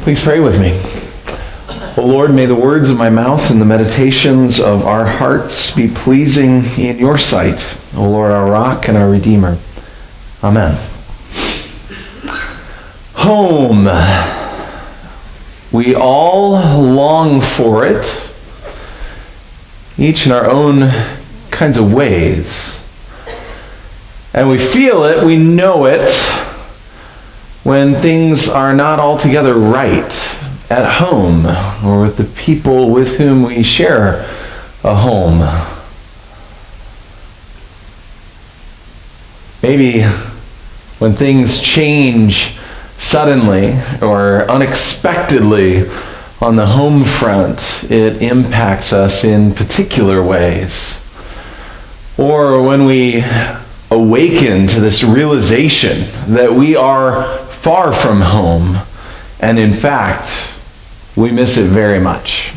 Please pray with me. O Lord, may the words of my mouth and the meditations of our hearts be pleasing in your sight, O Lord, our rock and our redeemer. Amen. Home. We all long for it, each in our own kinds of ways. And we feel it, we know it, when things are not altogether right at home or with the people with whom we share a home. Maybe when things change suddenly or unexpectedly on the home front, it impacts us in particular ways. Or when we awaken to this realization that we are far from home, and in fact, we miss it very much.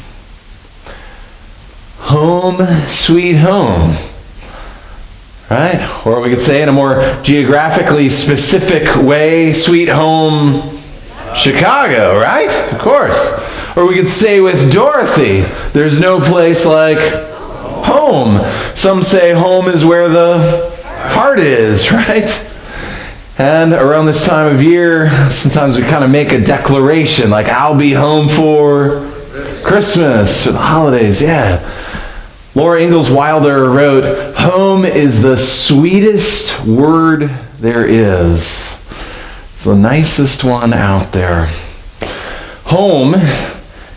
Home, sweet home. Right? Or we could say in a more geographically specific way, sweet home, Chicago, right? Of course. Or we could say with Dorothy, there's no place like home. Some say home is where the heart is, right? And around this time of year, sometimes we kind of make a declaration like, I'll be home for Christmas or the holidays. Yeah. Laura Ingalls Wilder wrote, home is the sweetest word there is. It's the nicest one out there. Home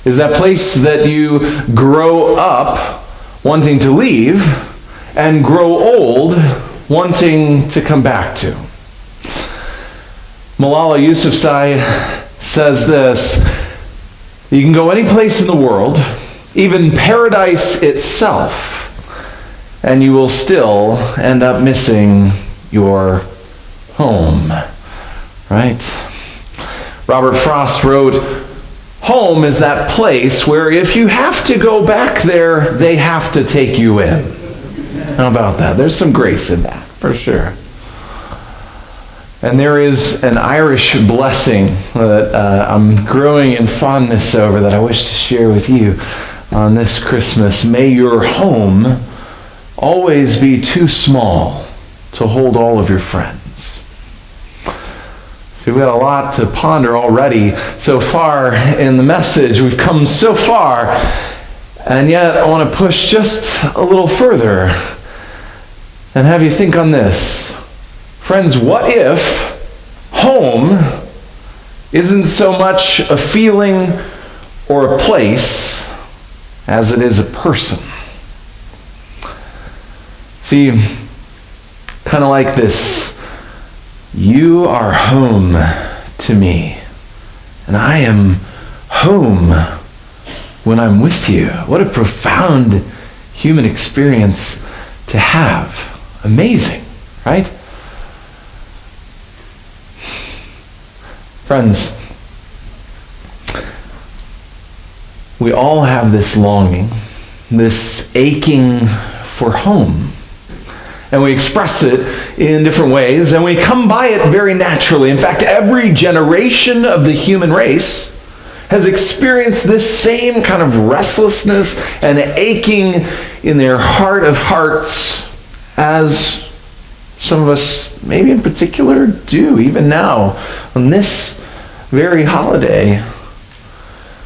is that place that you grow up wanting to leave and grow old wanting to come back to. Malala Yousafzai says this: you can go any place in the world, even paradise itself, and you will still end up missing your home. Right? Robert Frost wrote, home is that place where if you have to go back there, they have to take you in. How about that? There's some grace in that, for sure. And there is an Irish blessing that I'm growing in fondness over that I wish to share with you on this Christmas. May your home always be too small to hold all of your friends. So we've got a lot to ponder already so far in the message. We've come so far, and yet I want to push just a little further and have you think on this. Friends, what if home isn't so much a feeling or a place as it is a person? See, kind of like this, you are home to me, and I am home when I'm with you. What a profound human experience to have. Amazing, right? Friends, we all have this longing, this aching for home. And we express it in different ways, and we come by it very naturally. In fact, every generation of the human race has experienced this same kind of restlessness and aching in their heart of hearts, as some of us, maybe in particular, do even now on this very holiday.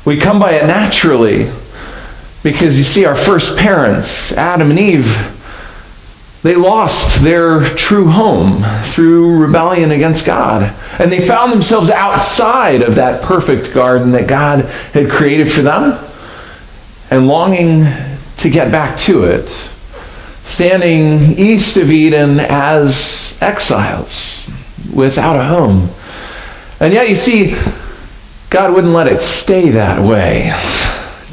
We come by it naturally because, you see, our first parents, Adam and Eve, they lost their true home through rebellion against God. And they found themselves outside of that perfect garden that God had created for them and longing to get back to it, standing east of Eden as exiles without a home. And yet, you see, God wouldn't let it stay that way.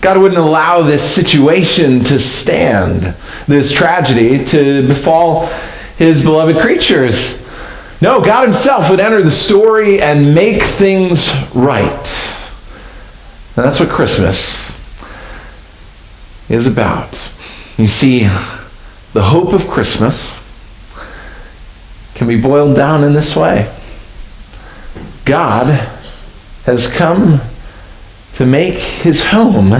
God wouldn't allow this situation to stand, this tragedy to befall his beloved creatures. No, God himself would enter the story and make things right. And that's what Christmas is about. You see, the hope of Christmas can be boiled down in this way. God has come to make his home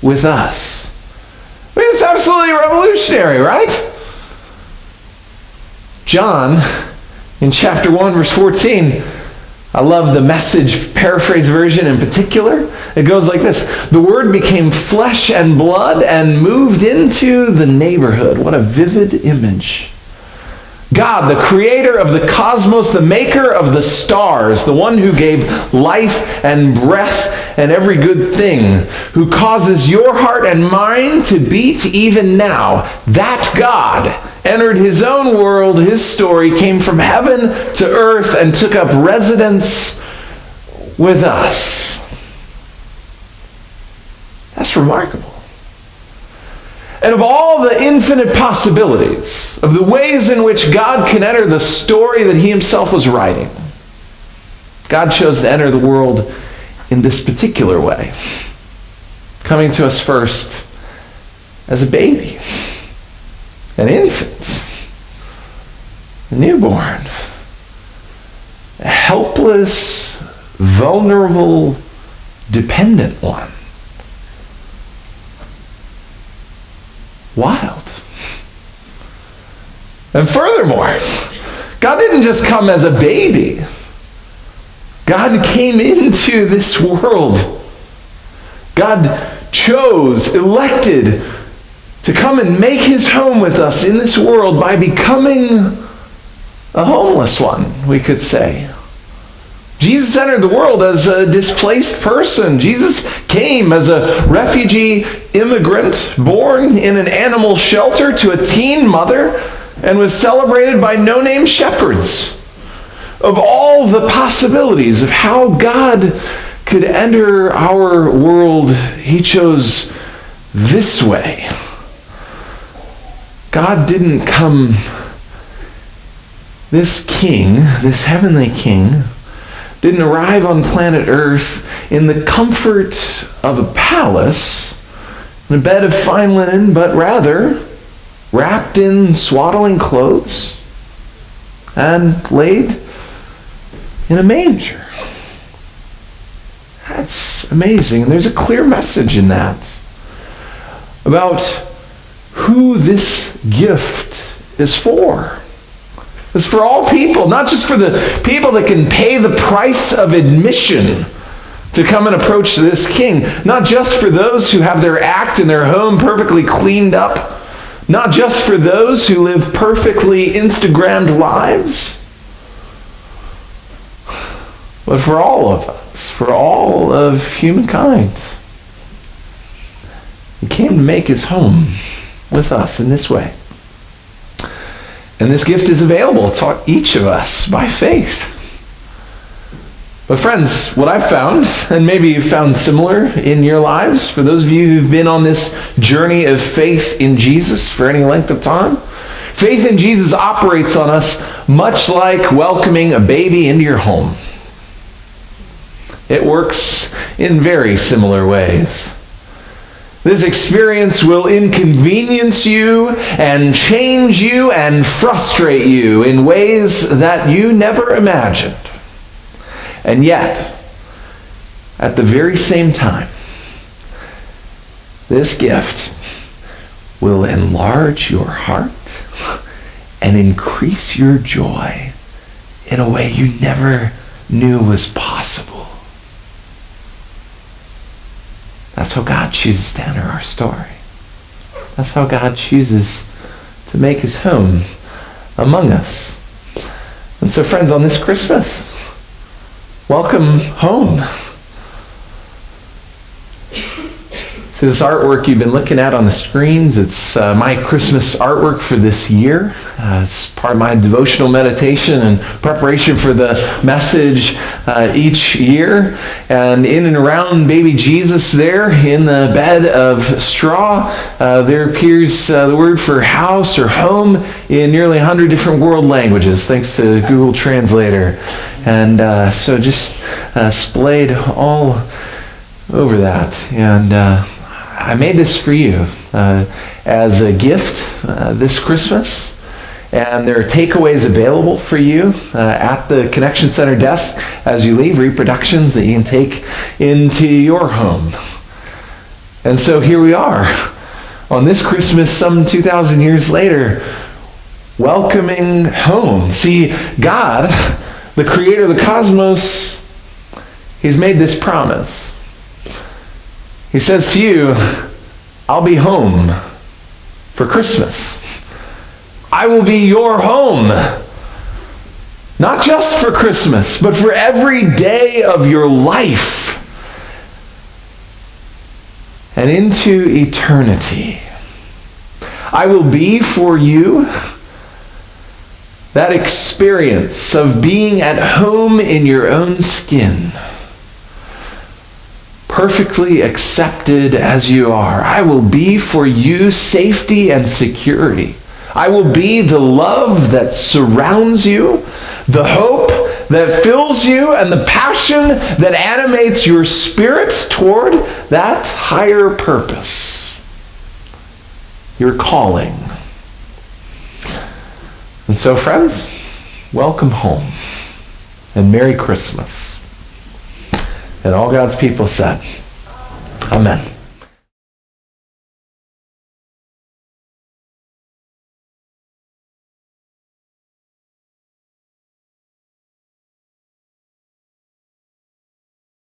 with us. I mean, it's absolutely revolutionary, right? John, in chapter 1, verse 14, I love the Message paraphrase version in particular. It goes like this: the Word became flesh and blood and moved into the neighborhood. What a vivid image. God, the creator of the cosmos, the maker of the stars, the one who gave life and breath and every good thing, who causes your heart and mine to beat even now, that God entered his own world. His story came from heaven to earth and took up residence with us. That's remarkable. And of all the infinite possibilities, of the ways in which God can enter the story that he himself was writing, God chose to enter the world in this particular way, coming to us first as a baby, an infant, a newborn, a helpless, vulnerable, dependent one. Wild. And furthermore, God didn't just come as a baby. God came into this world. God chose, elected to come and make his home with us in this world by becoming a homeless one, we could say. Jesus entered the world as a displaced person. Jesus came as a refugee immigrant born in an animal shelter to a teen mother and was celebrated by no-name shepherds. Of all the possibilities of how God could enter our world, he chose this way. God didn't come, this king, this heavenly king, didn't arrive on planet Earth in the comfort of a palace, in a bed of fine linen, but rather wrapped in swaddling clothes and laid in a manger. That's amazing. And there's a clear message in that about who this gift is for. It's for all people, not just for the people that can pay the price of admission to come and approach this king. Not just for those who have their act and their home perfectly cleaned up. Not just for those who live perfectly Instagrammed lives. But for all of us, for all of humankind. He came to make his home with us in this way. And this gift is available to each of us by faith. But friends, what I've found, and maybe you've found similar in your lives, for those of you who've been on this journey of faith in Jesus for any length of time, faith in Jesus operates on us much like welcoming a baby into your home. It works in very similar ways. This experience will inconvenience you and change you and frustrate you in ways that you never imagined. And yet, at the very same time, this gift will enlarge your heart and increase your joy in a way you never knew was possible. That's how God chooses to enter our story. That's how God chooses to make his home among us. And so, friends, on this Christmas, welcome home. See this artwork you've been looking at on the screens? It's my Christmas artwork for this year. It's part of my devotional meditation and preparation for the message each year. And in and around baby Jesus there in the bed of straw, there appears the word for house or home in nearly 100 different world languages, thanks to Google Translator. And so just splayed all over that. And I made this for you as a gift this Christmas. And there are takeaways available for you at the Connection Center desk as you leave, reproductions that you can take into your home. And so here we are on this Christmas some 2,000 years later, welcoming home. See, God, the creator of the cosmos, he's made this promise. He says to you, I'll be home for Christmas. I will be your home. Not just for Christmas, but for every day of your life and into eternity. I will be for you that experience of being at home in your own skin, perfectly accepted as you are. I will be for you safety and security. I will be the love that surrounds you, the hope that fills you, and the passion that animates your spirit toward that higher purpose, your calling. And so, friends, welcome home and Merry Christmas. And all God's people said, Amen.